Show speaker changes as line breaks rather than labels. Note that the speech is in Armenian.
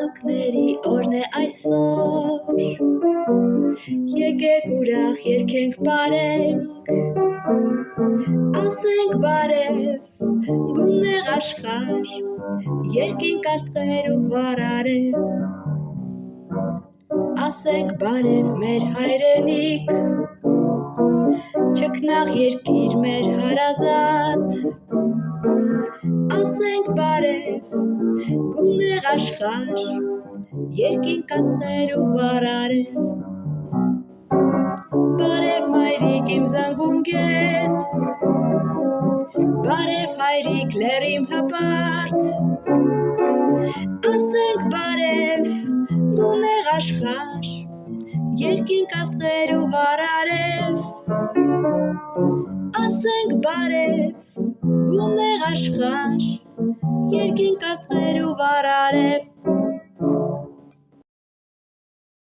Ծաղուկների օրն է այսօր, եկեք ուրախ երգենք բարենք, ասենք բարև, գունեղ աշխարհ, երկինք աստղեր ու վարարև, ասենք բարև մեր հայրենիք, չքնաղ երկիր մեր հարազատ, ասենք բարև, գունեղ աշխարհ, երկինք աստղեր ու վարարև, բարև մայրիկ իմ զանգուն գետ, բարև հայրիկ լեռիմ հպարտ, ասենք բարև, գունեղ աշխարհ, երկինք աստղեր ու վարարև, ասենք բարև, գունեղ աշխարհ, երկինք աստղեր ու վարարև,